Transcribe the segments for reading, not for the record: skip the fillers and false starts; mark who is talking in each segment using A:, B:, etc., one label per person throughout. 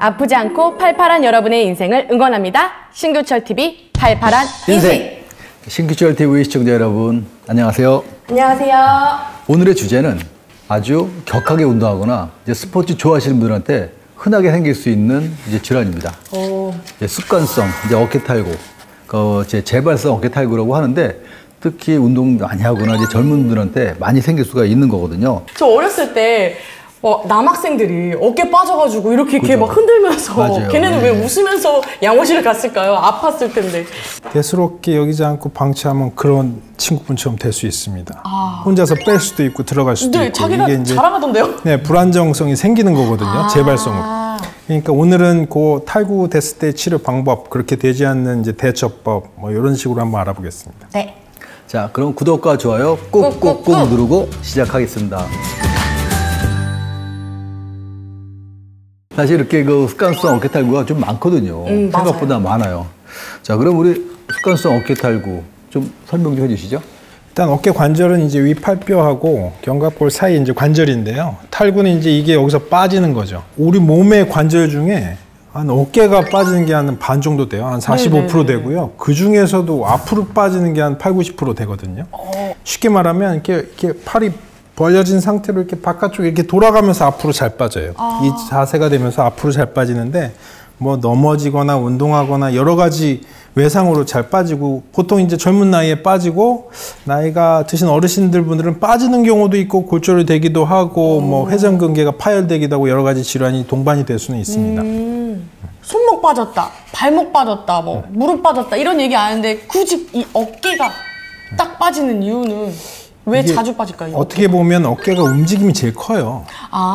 A: 아프지 않고 팔팔한 여러분의 인생을 응원합니다. 신규철TV 팔팔한 인생.
B: 신규철TV 시청자 여러분, 안녕하세요.
A: 안녕하세요.
B: 오늘의 주제는 아주 격하게 운동하거나 이제 스포츠 좋아하시는 분들한테 흔하게 생길 수 있는 이제 질환입니다. 이제 습관성, 이제 어깨탈구, 이제 재발성 어깨탈구라고 하는데 특히 운동 많이 하거나 이제 젊은 분들한테 많이 생길 수가 있는 거거든요.
A: 저 어렸을 때 남학생들이 어깨 빠져가지고 이렇게 막 흔들면서
B: 맞아요.
A: 걔네는 왜 웃으면서 양호실을 갔을까요? 아팠을 텐데.
C: 대수롭게 여기지 않고 방치하면 그런 친구분처럼 될 수 있습니다. 혼자서 뺄 수도 있고 들어갈 수도 있고.
A: 자기가
C: 이게 이제
A: 자랑하던데요?
C: 네, 불안정성이 생기는 거거든요. 재발성으로. 그러니까 오늘은 그 탈구 됐을 때 치료 방법, 그렇게 되지 않는 이제 대처법, 뭐 이런 식으로 한번 알아보겠습니다.
A: 네.
B: 자, 그럼 구독과 좋아요 꾹꾹꾹 누르고 시작하겠습니다. 사실 이렇게 그 습관성 어깨탈구가 좀 많거든요. 생각보다 많아요. 자, 그럼 우리 습관성 어깨탈구 좀 설명 좀 해주시죠.
C: 일단 어깨 관절은 이제 위팔뼈하고 견갑골 사이 이제 관절인데요. 탈구는 이제 이게 여기서 빠지는 거죠. 우리 몸의 관절 중에 한 어깨가 빠지는 게 한 반 정도 돼요. 한 45% 되고요. 그 중에서도 앞으로 빠지는 게 한 80~90% 되거든요. 쉽게 말하면 이렇게 팔이 벌려진 상태로 이렇게 바깥쪽에 이렇게 돌아가면서 앞으로 잘 빠져요. 이 자세가 되면서 앞으로 잘 빠지는데 뭐 넘어지거나 운동하거나 여러 가지 외상으로 잘 빠지고 보통 이제 젊은 나이에 빠지고 나이가 드신 어르신들 분들은 빠지는 경우도 있고 골절이 되기도 하고 뭐 회전근개가 파열되기도 하고 여러 가지 질환이 동반이 될 수는 있습니다.
A: 손목 빠졌다, 발목 빠졌다, 뭐 무릎 빠졌다 이런 얘기 아는데 굳이 이 어깨가 딱 빠지는 이유는 왜 자주 빠질까요?
C: 어떻게 보면 어깨가 움직임이 제일 커요.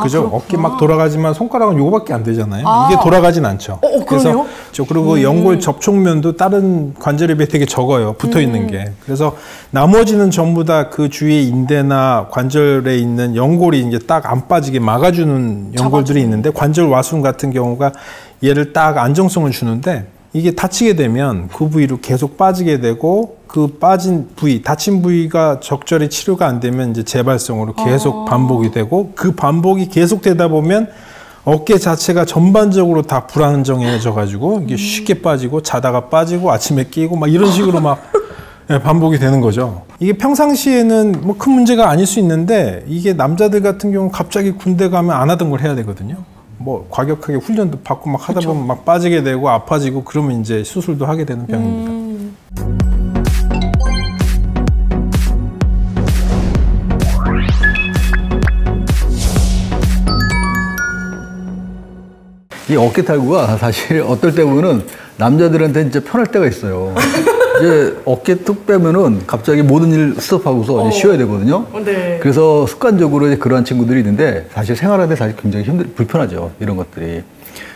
C: 그죠?
A: 그렇구나.
C: 어깨 막 돌아가지만 손가락은 요거밖에 안 되잖아요. 이게 돌아가진 않죠.
A: 그래서
C: 그리고 연골 접촉면도 다른 관절에 비해 되게 적어요. 붙어 있는 게. 그래서 나머지는 전부 다 그 주위에 인대나 관절에 있는 연골이 이제 딱 안 빠지게 막아주는 연골들이 있는데 관절 와순 같은 경우가 얘를 딱 안정성을 주는데 이게 다치게 되면 그 부위로 계속 빠지게 되고 그 빠진 부위, 다친 부위가 적절히 치료가 안 되면 이제 재발성으로 계속 반복이 되고 그 반복이 계속 되다 보면 어깨 자체가 전반적으로 다 불안정해져 가지고 이게 쉽게 빠지고 자다가 빠지고 아침에 끼고 막 이런 식으로 막 반복이 되는 거죠. 이게 평상시에는 뭐 큰 문제가 아닐 수 있는데 이게 남자들 같은 경우 갑자기 군대 가면 안 하던 걸 해야 되거든요. 뭐 과격하게 훈련도 받고 막 하다 보면 막 빠지게 되고 아파지고 그러면 이제 수술도 하게 되는 병입니다.
B: 이 어깨탈구가 사실 어떨 때 보면은 남자들한테 진짜 편할 때가 있어요. 이제 어깨 툭 빼면은 갑자기 모든 일 스톱하고서 이제 쉬어야 되거든요.
A: 네.
B: 그래서 습관적으로 이제 그러한 친구들이 있는데 사실 생활하는데 사실 굉장히 불편하죠. 이런 것들이.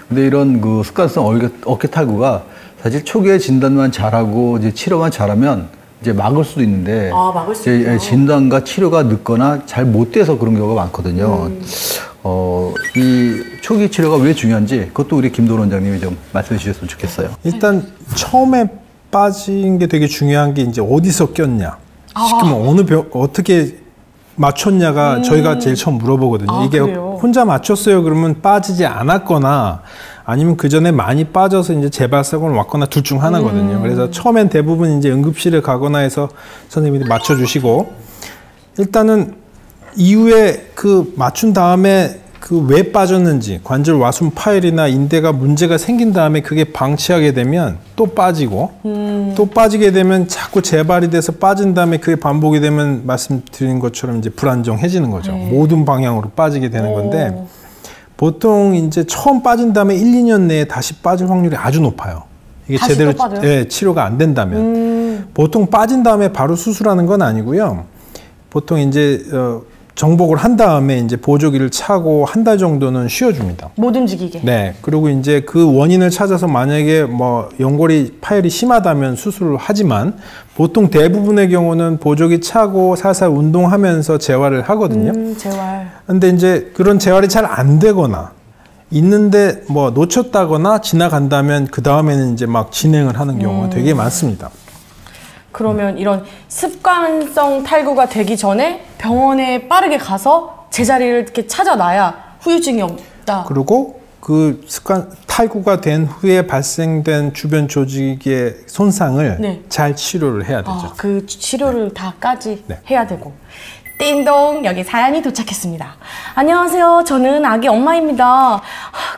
B: 근데 이런 그 습관성 어깨탈구가 사실 초기에 진단만 잘하고 이제 치료만 잘하면 이제 막을 수도 있는데
A: 막을 수 있죠.
B: 진단과 치료가 늦거나 잘 못 돼서 그런 경우가 많거든요. 이 초기 치료가 왜 중요한지 그것도 우리 김도론 원장님이 좀 말씀해 주셨으면 좋겠어요.
C: 일단 처음에 빠진 게 되게 중요한 게 이제 어디서 꼈냐, 시키면 어느 어떻게 맞췄냐가 저희가 제일 처음 물어보거든요. 이게
A: 그래요?
C: 혼자 맞췄어요 그러면 빠지지 않았거나 아니면 그 전에 많이 빠져서 이제 재발성을 왔거나 둘 중 하나거든요. 그래서 처음엔 대부분 이제 응급실에 가거나 해서 선생님이 맞춰주시고 일단은 이후에 그 맞춘 다음에 그 왜 빠졌는지 관절 와순 파열이나 인대가 문제가 생긴 다음에 그게 방치하게 되면 또 빠지고 또 빠지게 되면 자꾸 재발이 돼서 빠진 다음에 그게 반복이 되면 말씀드린 것처럼 이제 불안정해지는 거죠. 모든 방향으로 빠지게 되는 건데 보통 이제 처음 빠진 다음에 1~2년 내에 다시 빠질 확률이 아주 높아요. 이게 제대로 치료가 안 된다면 보통 빠진 다음에 바로 수술하는 건 아니고요. 보통 이제 정복을 한 다음에 이제 보조기를 차고 한 달 정도는 쉬어줍니다.
A: 못 움직이게.
C: 네. 그리고 이제 그 원인을 찾아서 만약에 뭐 연골이 파열이 심하다면 수술을 하지만 보통 대부분의 경우는 보조기 차고 살살 운동하면서 재활을 하거든요.
A: 재활.
C: 근데 이제 그런 재활이 잘 안 되거나 있는데 뭐 놓쳤다거나 지나간다면 그 다음에는 이제 막 진행을 하는 경우가 되게 많습니다.
A: 그러면 이런 습관성 탈구가 되기 전에 병원에 빠르게 가서 제자리를 이렇게 찾아놔야 후유증이 없다.
C: 그리고 그 습관 탈구가 된 후에 발생된 주변 조직의 손상을
A: 네.
C: 잘 치료를 해야 되죠.
A: 그 치료를 다까지
C: 네.
A: 해야 되고. 띵동, 여기 사연이 도착했습니다. 안녕하세요. 저는 아기 엄마입니다.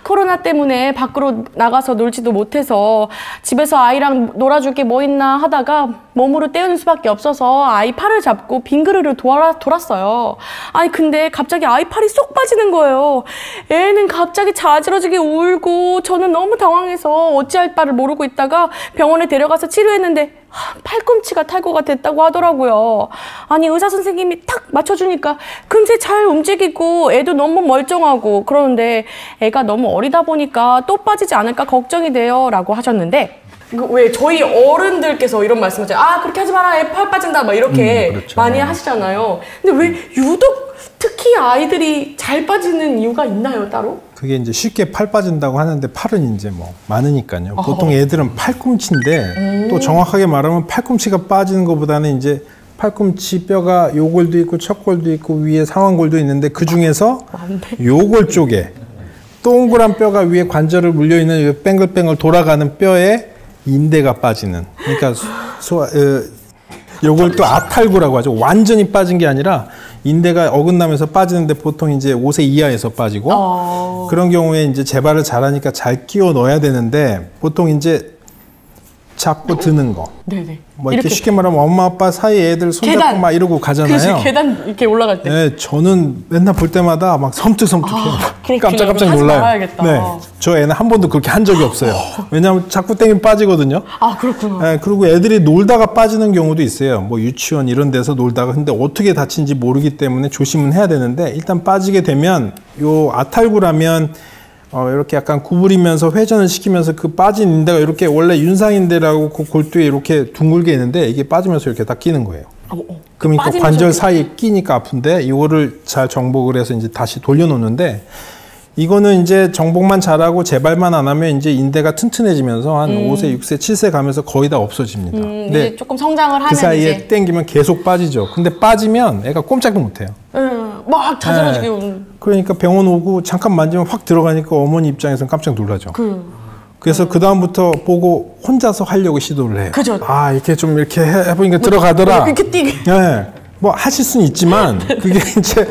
A: 코로나 때문에 밖으로 나가서 놀지도 못해서 집에서 아이랑 놀아줄 게 뭐 있나 하다가 몸으로 때우는 수밖에 없어서 아이 팔을 잡고 빙그르르 돌았어요. 아니 근데 갑자기 아이 팔이 쏙 빠지는 거예요. 애는 갑자기 자지러지게 울고 저는 너무 당황해서 어찌할 바를 모르고 있다가 병원에 데려가서 치료했는데 팔꿈치가 탈구가 됐다고 하더라고요. 아니 의사 선생님이 탁 맞춰주니까 금세 잘 움직이고 애도 너무 멀쩡하고 그러는데 애가 너무 어리다 보니까 또 빠지지 않을까 걱정이 돼요 라고 하셨는데 이거 왜 저희 어른들께서 이런 말씀하세요. 아 그렇게 하지 마라 애 팔 빠진다 막 이렇게
B: 그렇죠.
A: 많이 하시잖아요. 근데 왜 유독 특히 아이들이 잘 빠지는 이유가 있나요 따로?
C: 그게 이제 쉽게 팔 빠진다고 하는데 팔은 이제 뭐 많으니까요. 보통 애들은 팔꿈치인데 또 정확하게 말하면 팔꿈치가 빠지는 것보다는 이제 팔꿈치 뼈가 요골도 있고 척골도 있고 위에 상완골도 있는데 그 중에서 요골 쪽에 동그란 뼈가 위에 관절을 물려 있는 뱅글뱅글 돌아가는 뼈에 인대가 빠지는. 그러니까 요걸 또 아탈구라고 하죠. 완전히 빠진 게 아니라 인대가 어긋나면서 빠지는데 보통 이제 5세 이하에서 빠지고 그런 경우에 이제 재발을 잘하니까 잘 끼워 넣어야 되는데 보통 이제 잡고 드는 거.
A: 네네.
C: 뭐 이렇게 쉽게 말하면 엄마 아빠 사이 애들 손잡고 막 이러고 가잖아요.
A: 그래서 계단 이렇게 올라갈 때.
C: 네, 저는 맨날 볼 때마다 막 섬뜩섬뜩해요. 깜짝깜짝 놀라요.
A: 말아야겠다.
C: 네, 저 애는 한 번도 그렇게 한 적이 없어요. 왜냐하면 자꾸 땡기면 빠지거든요.
A: 아 그렇구나.
C: 네, 그리고 애들이 놀다가 빠지는 경우도 있어요. 뭐 유치원 이런 데서 놀다가 근데 어떻게 다친지 모르기 때문에 조심은 해야 되는데 일단 빠지게 되면 요 아탈구라면 이렇게 약간 구부리면서 회전을 시키면서 그 빠진 인대가 이렇게 원래 윤상인대라고 그 골두에 이렇게 둥글게 있는데 이게 빠지면서 이렇게 딱 끼는 거예요. 그러니까 관절 사이에 끼니까 아픈데 이거를 잘 정복을 해서 이제 다시 돌려놓는데 이거는 이제 정복만 잘하고 재발만 안 하면 이제 인대가 튼튼해지면서 한 5세, 6세, 7세 가면서 거의 다 없어집니다. 근데
A: 이제 조금 성장을 하면
C: 그 사이에
A: 이제
C: 땡기면 계속 빠지죠. 근데 빠지면 애가 꼼짝도 못 해요.
A: 막 자지러지게 오는.
C: 그러니까 병원 오고 잠깐 만지면 확 들어가니까 어머니 입장에서는 깜짝 놀라죠. 그래서 그 다음부터 보고 혼자서 하려고 시도를 해요.
A: 그죠.
C: 아 이렇게 좀 이렇게 해보니까 들어가더라.
A: 이렇게 뛰게.
C: 네, 뭐 하실 수는 있지만 그게 이제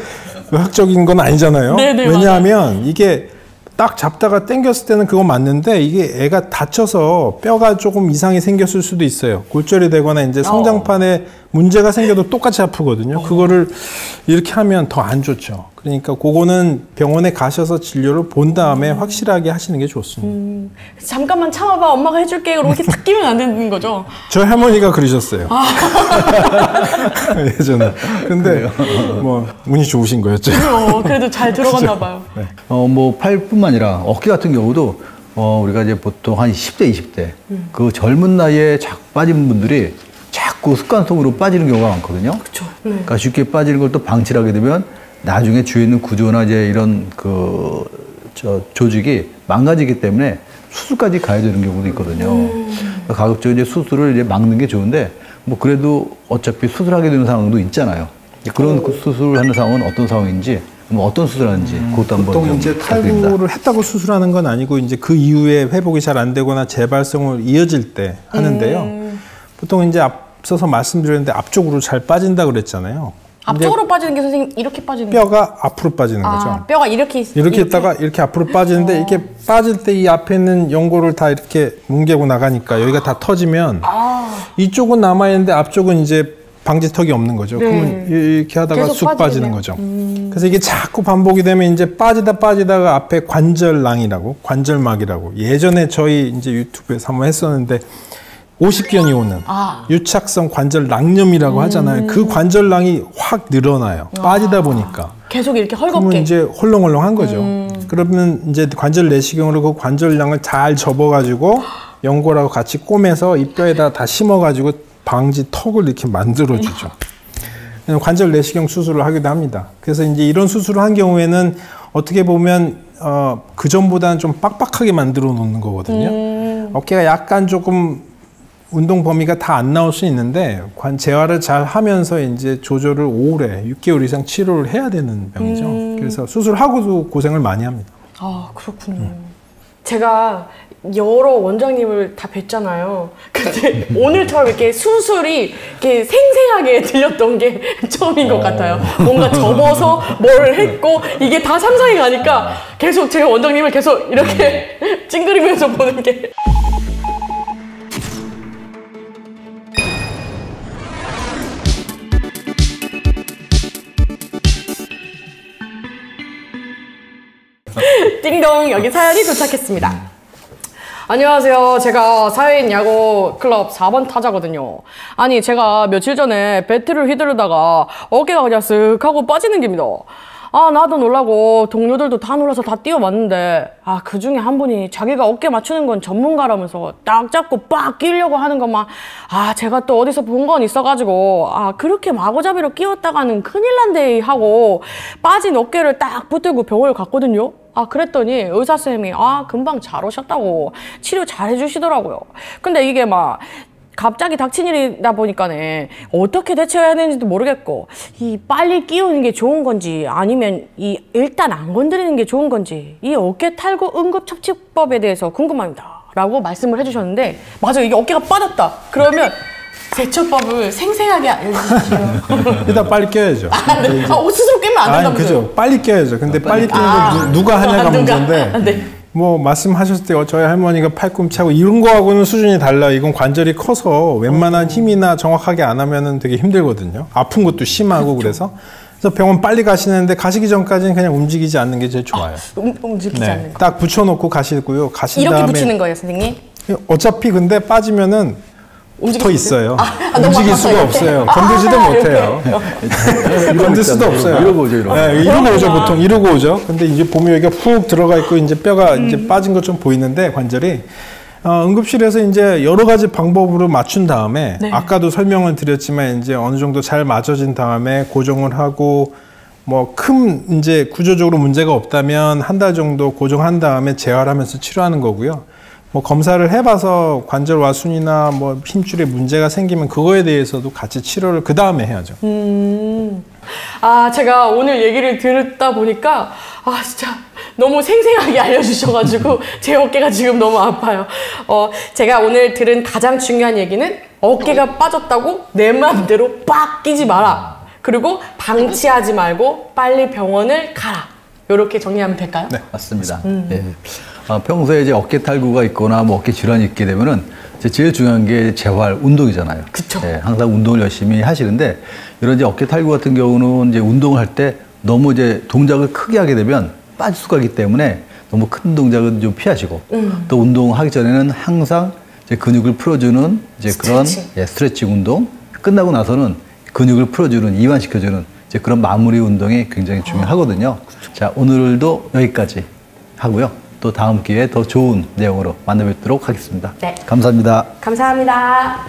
C: 의학적인 건 아니잖아요.
A: 네네,
C: 왜냐하면 이게 딱 잡다가 당겼을 때는 그거 맞는데 이게 애가 다쳐서 뼈가 조금 이상이 생겼을 수도 있어요. 골절이 되거나 이제 성장판에 문제가 생겨도 똑같이 아프거든요. 그거를 이렇게 하면 더 안 좋죠. 그러니까 그거는 병원에 가셔서 진료를 본 다음에 확실하게 하시는 게 좋습니다.
A: 잠깐만 참아봐 엄마가 해줄게 이렇게 탁 끼면 안 되는 거죠?
C: 저희 할머니가 그러셨어요. 예전에. 근데 뭐 운이 좋으신 거였죠.
A: 그래도 잘 들어갔나 봐요.
B: 네. 뭐 팔뿐만 아니라 어깨 같은 경우도 우리가 이제 보통 한 10대, 20대 그 젊은 나이에 자꾸 빠지는 분들이 자꾸 습관성으로 빠지는 경우가 많거든요.
A: 그렇죠.
B: 그러니까 쉽게 빠지는 걸 또 방치를 하게 되면 나중에 주위에 있는 구조나 이제 이런 조직이 망가지기 때문에 수술까지 가야 되는 경우도 있거든요. 그러니까 가급적 이제 수술을 이제 막는 게 좋은데 뭐 그래도 어차피 수술하게 되는 상황도 있잖아요. 그런 수술을 하는 상황은 어떤 상황인지 뭐 어떤 수술하는지 그것도 한번
C: 보통 이제 탈구를 했다고 수술하는 건 아니고 이제 그 이후에 회복이 잘 안 되거나 재발성을 이어질 때 하는데요. 보통 이제 앞서서 말씀드렸는데 앞쪽으로 잘 빠진다 그랬잖아요.
A: 앞쪽으로 빠지는 게 선생님 이렇게 빠지는
C: 뼈가 앞으로 빠지는 거죠.
A: 뼈가 이렇게
C: 있다가 이렇게 앞으로 빠지는데 이렇게 빠질 때 이 앞에 있는 연골을 다 이렇게 뭉개고 나가니까 여기가 다 터지면 이쪽은 남아 있는데 앞쪽은 이제 방지턱이 없는 거죠. 그러면 이렇게 하다가 쑥 빠지는 거죠. 그래서 이게 자꾸 반복이 되면 이제 빠지다가 앞에 관절막이라고 예전에 저희 이제 유튜브에서 한번 했었는데 50견이 오는 유착성 관절낭염이라고 하잖아요. 그 관절낭이 확 늘어나요. 빠지다 보니까.
A: 계속 이렇게 헐겁게.
C: 그러면 이제 헐렁헐렁한 거죠. 그러면 이제 관절 내시경으로 그 관절낭을 잘 접어가지고 연골하고 같이 꼬매서 이 뼈에다 다 심어가지고 방지 턱을 이렇게 만들어주죠. 관절 내시경 수술을 하기도 합니다. 그래서 이제 이런 수술을 한 경우에는 어떻게 보면 그 전보다는 좀 빡빡하게 만들어 놓는 거거든요. 어깨가 약간 조금 운동 범위가 다 안 나올 수 있는데 재활을 잘 하면서 이제 조절을 오래 6개월 이상 치료를 해야 되는 병이죠. 그래서 수술하고도 고생을 많이 합니다.
A: 아 그렇군요. 제가 여러 원장님을 다 뵀잖아요. 근데 오늘처럼 이렇게 술술이 이렇게 생생하게 들렸던 게 처음인 것 같아요. 뭔가 접어서 뭘 했고 이게 다 상상이 가니까 계속 제가 원장님을 계속 이렇게 찡그리면서 보는 게. 띵동, 여기 사연이 도착했습니다. 안녕하세요. 제가 사회인 야구 클럽 4번 타자거든요. 아니, 제가 며칠 전에 배트를 휘두르다가 어깨가 그냥 쓱 하고 빠지는 겁니다. 아, 나도 놀라고 동료들도 다 놀라서 다 뛰어왔는데, 아, 그 중에 한 분이 자기가 어깨 맞추는 건 전문가라면서 딱 잡고 빡 끼려고 하는 것만, 아, 제가 또 어디서 본 건 있어가지고, 아, 그렇게 마구잡이로 끼웠다가는 큰일 난데 하고 빠진 어깨를 딱 붙들고 병원을 갔거든요. 아, 그랬더니 의사쌤이 아, 금방 잘 오셨다고 치료 잘 해주시더라고요. 근데 이게 막 갑자기 닥친 일이다 보니까네 어떻게 대처해야 되는지도 모르겠고, 이 빨리 끼우는 게 좋은 건지 아니면 이 일단 안 건드리는 게 좋은 건지, 이 어깨 탈구 응급처치법에 대해서 궁금합니다 라고 말씀을 해주셨는데, 맞아요, 이게 어깨가 빠졌다 그러면 대처법을 생생하게 알려주십시오.
C: 일단 빨리 껴야죠.
A: 아, 네. 아, 스스로 끼면 안 된다면서요?
C: 그죠. 빨리 껴야죠. 근데 빨리 끼는 거 누가 하냐가 문제인데,
A: 네.
C: 뭐 말씀하셨을 때 저희 할머니가 팔꿈치하고 이런 거하고는 수준이 달라요. 이건 관절이 커서 웬만한 힘이나 정확하게 안 하면은 되게 힘들거든요. 아픈 것도 심하고. 그래서 병원 빨리 가시는데 가시기 전까지는 그냥 움직이지 않는 게 제일 좋아요.
A: 움직이지 않는 거.
C: 딱 붙여놓고 가시고요. 가신
A: 이렇게
C: 다음에
A: 붙이는 거예요, 선생님?
C: 어차피 근데 빠지면은 붙어 있어요.
A: 아파서
C: 움직일 수가
A: 이렇게?
C: 없어요. 건들지도 못해요. 건들 수도 없어요.
B: 이러고 오죠, 이러고.
C: 네, 이러고 오죠, 보통. 이러고 오죠. 근데 이제 보면 여기가 푹 들어가 있고 이제 뼈가 이제 빠진 것 좀 보이는데, 관절이. 응급실에서 이제 여러 가지 방법으로 맞춘 다음에,
A: 네.
C: 아까도 설명을 드렸지만 이제 어느 정도 잘 맞춰진 다음에 고정을 하고, 뭐 큰 이제 구조적으로 문제가 없다면 한 달 정도 고정한 다음에 재활하면서 치료하는 거고요. 뭐 검사를 해봐서 관절 와순이나 뭐 힘줄에 문제가 생기면 그거에 대해서도 같이 치료를 그 다음에 해야죠.
A: 아, 제가 오늘 얘기를 듣다 보니까 아, 진짜 너무 생생하게 알려주셔가지고 제 어깨가 지금 너무 아파요. 제가 오늘 들은 가장 중요한 얘기는 어깨가 빠졌다고 내 마음대로 빡 끼지 마라. 그리고 방치하지 말고 빨리 병원을 가라. 이렇게 정리하면 될까요?
B: 네, 맞습니다. 예. 평소에 이제 어깨 탈구가 있거나 뭐 어깨 질환이 있게 되면은 제일 중요한 게 재활, 운동이잖아요.
A: 그쵸.
B: 예, 항상 운동을 열심히 하시는데, 이런 이제 어깨 탈구 같은 경우는 이제 운동을 할 때 너무 이제 동작을 크게 하게 되면 빠질 수가 있기 때문에 너무 큰 동작은 좀 피하시고, 또 운동하기 전에는 항상 이제 근육을 풀어주는 이제 그런 스트레칭 운동, 끝나고 나서는 근육을 풀어주는, 이완시켜주는 이제 그런 마무리 운동이 굉장히 중요하거든요. 자, 오늘도 여기까지 하고요. 또 다음 기회에 더 좋은 내용으로 만나 뵙도록 하겠습니다.
A: 네.
B: 감사합니다.
A: 감사합니다.